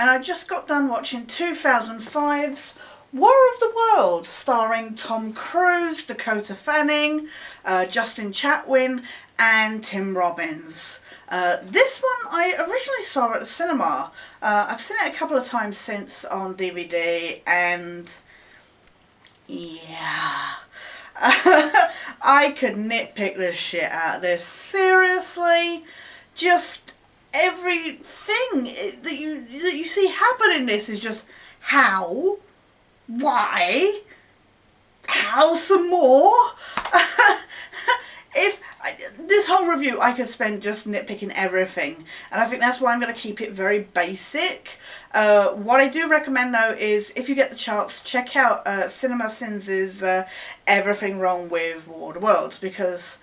and I just got done watching 2005's War of the Worlds, starring Tom Cruise, Dakota Fanning, Justin Chatwin and Tim Robbins. This one I originally saw at the cinema. I've seen it a couple of times since on DVD, and yeah. I could nitpick the shit out of this. Seriously, just everything that you see happen in this is just how, why, how some more. If this whole review I could spend just nitpicking everything, and I think that's why I'm going to keep it very basic. What I do recommend though is, if you get the chance, check out CinemaSins' Everything Wrong with War of the Worlds, because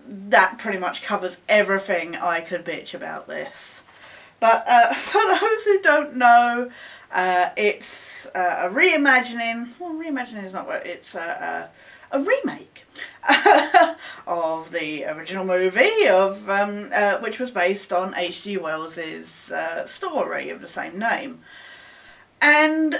that pretty much covers everything I could bitch about this. But for those who don't know, it's a reimagining. Well, reimagining is not what it's a remake of the original movie of which was based on H.G. Wells's story of the same name, and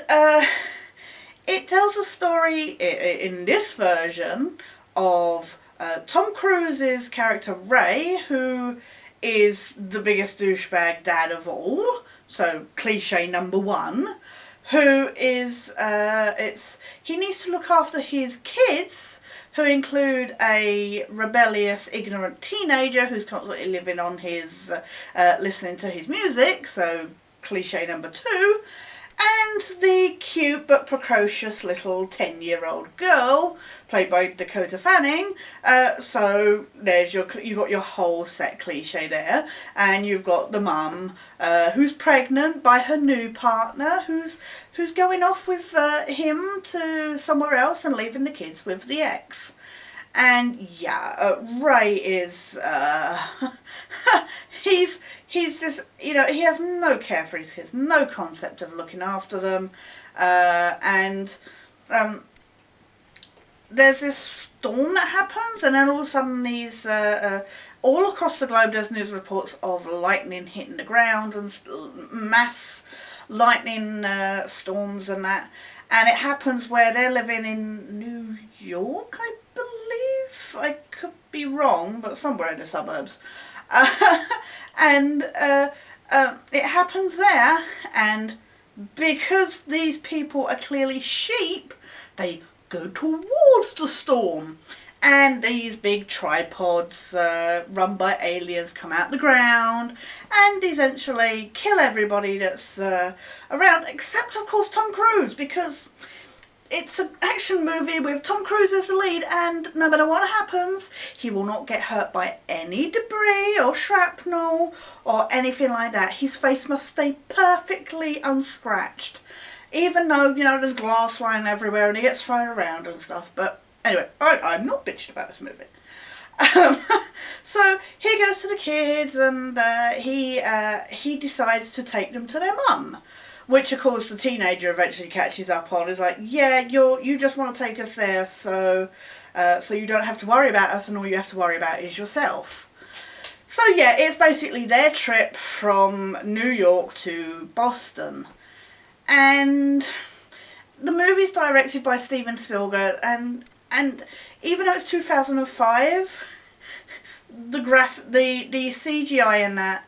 it tells a story in this version of Tom Cruise's character Ray, who is the biggest douchebag dad of all, so cliche number one, who is, he needs to look after his kids, who include a rebellious, ignorant teenager who's constantly living on his, listening to his music, so cliche number two, and the cute but precocious little 10-year-old girl, played by Dakota Fanning. So there's you got your whole set cliche there, and you've got the mum who's pregnant by her new partner, who's going off with him to somewhere else and leaving the kids with the ex. And yeah, Ray is he's just, you know, he has no care for his kids, no concept of looking after them, and there's this storm that happens, and then all of a sudden these all across the globe there's news reports of lightning hitting the ground and mass lightning storms and that, and it happens where they're living in New York, I believe. I could be wrong, but somewhere in the suburbs. And it happens there, and because these people are clearly sheep, they go towards the storm, and these big tripods run by aliens come out the ground and essentially kill everybody that's around, except of course Tom Cruise, because it's an action movie with Tom Cruise as the lead, and no matter what happens, he will not get hurt by any debris or shrapnel or anything like that. His face must stay perfectly unscratched, even though, you know, there's glass lying everywhere and he gets thrown around and stuff. But anyway, I'm not bitching about this movie. So he goes to the kids, and he decides to take them to their mum, which of course the teenager eventually catches up on. Is like, yeah, you just want to take us there, so you don't have to worry about us, and all you have to worry about is yourself. So yeah, it's basically their trip from New York to Boston, and the movie's directed by Steven Spielberg, and even though it's 2005, the CGI in that,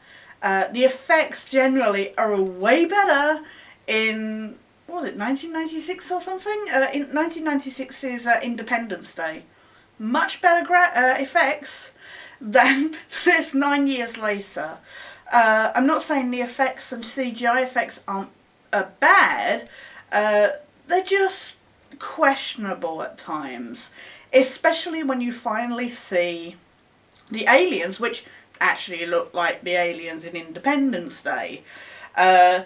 the effects generally are way better in, what was it, 1996 or something? In 1996's Independence Day. Much better effects than this 9 years later. I'm not saying the effects and CGI effects aren't bad, they're just questionable at times, especially when you finally see the aliens, which actually look like the aliens in Independence Day. And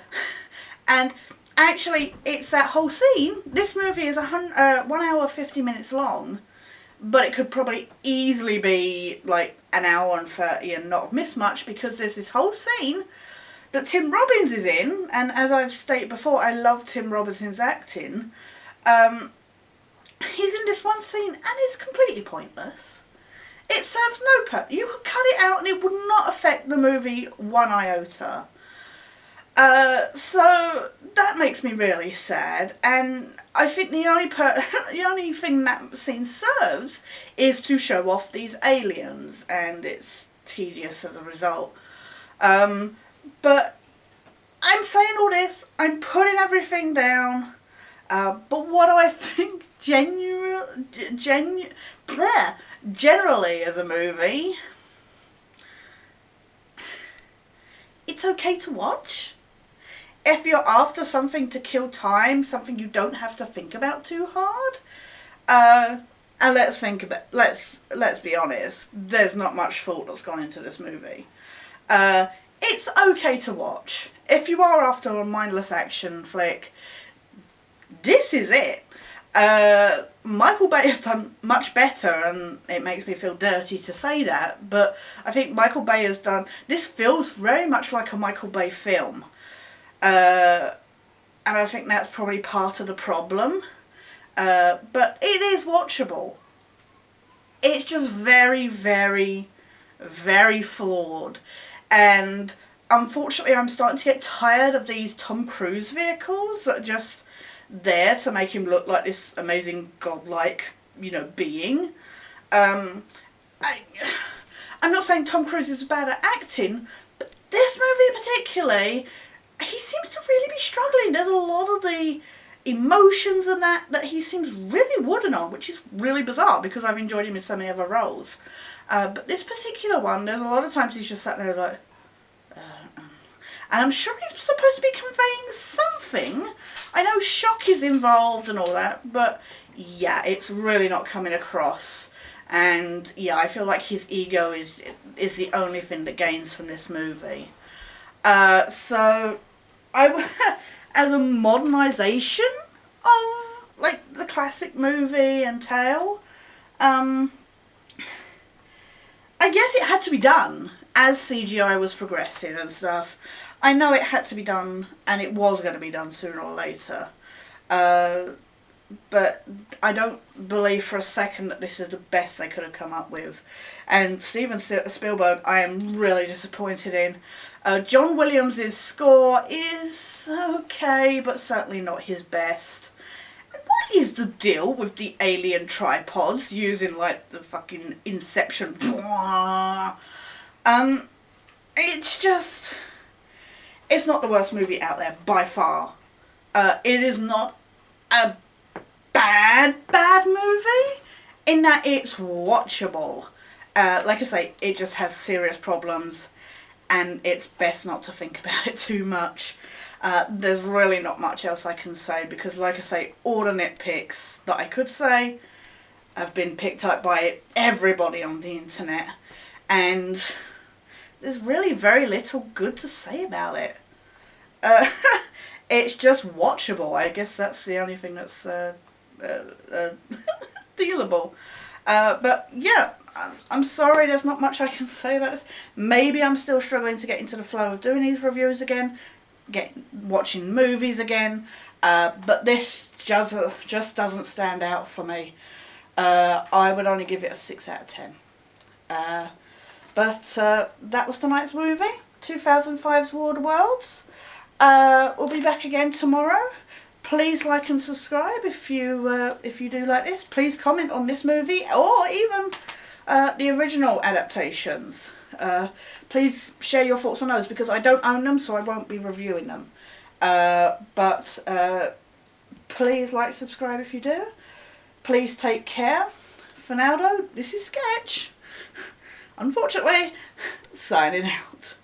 actually, it's that whole scene. This movie is 1 hour 50 minutes long, but it could probably easily be like an hour and 30 and not have missed much, because there's this whole scene that Tim Robbins is in, and as I've stated before, I love Tim Robbins' acting. He's in this one scene and it's completely pointless. It serves no purpose. You could cut it out and it would not affect the movie one iota. So that makes me really sad, and I think the the only thing that scene serves is to show off these aliens, and it's tedious as a result. Um, but I'm saying all this, I'm putting everything down, but what do I think generally as a movie? It's okay to watch. If you're after something to kill time, something you don't have to think about too hard, and let's be honest, there's not much thought that's gone into this movie. It's okay to watch. If you are after a mindless action flick, this is it. Michael Bay has done much better, and it makes me feel dirty to say that, but I think Michael Bay has done, this feels very much like a Michael Bay film. And I think that's probably part of the problem. But it is watchable. It's just very, very, very flawed. And unfortunately, I'm starting to get tired of these Tom Cruise vehicles that are just there to make him look like this amazing godlike, being. I'm not saying Tom Cruise is bad at acting, but this movie particularly, he seems to really be struggling. There's a lot of the emotions and that he seems really wooden on, which is really bizarre because I've enjoyed him in so many other roles. But this particular one, there's a lot of times he's just sat there like, and I'm sure he's supposed to be conveying something. I know shock is involved and all that, but yeah, it's really not coming across. And yeah, I feel like his ego is the only thing that gains from this movie. So as a modernisation of like the classic movie and tale, I guess it had to be done as CGI was progressing and stuff. I know it had to be done, and it was going to be done sooner or later. But I don't believe for a second that this is the best they could have come up with. And Steven Spielberg, I am really disappointed in. John Williams' score is okay, but certainly not his best. And what is the deal with the alien tripods using like the fucking Inception? It's just, it's not the worst movie out there by far. It is not a bad movie in that it's watchable. Like I say, it just has serious problems, and it's best not to think about it too much. There's really not much else I can say because, like I say, all the nitpicks that I could say have been picked up by everybody on the internet, and there's really very little good to say about it. It's just watchable. I guess that's the only thing that's dealable. But yeah, I'm sorry, there's not much I can say about this. Maybe I'm still struggling to get into the flow of doing these reviews again, watching movies again, but this just doesn't stand out for me. I would only give it a 6 out of 10. But that was tonight's movie, 2005's War of the Worlds. We'll be back again tomorrow. Please like and subscribe if you do like this. Please comment on this movie or even the original adaptations. Please share your thoughts on those because I don't own them, so I won't be reviewing them. But please like, subscribe if you do. Please take care. For now though, this is Sketch. Unfortunately, signing out.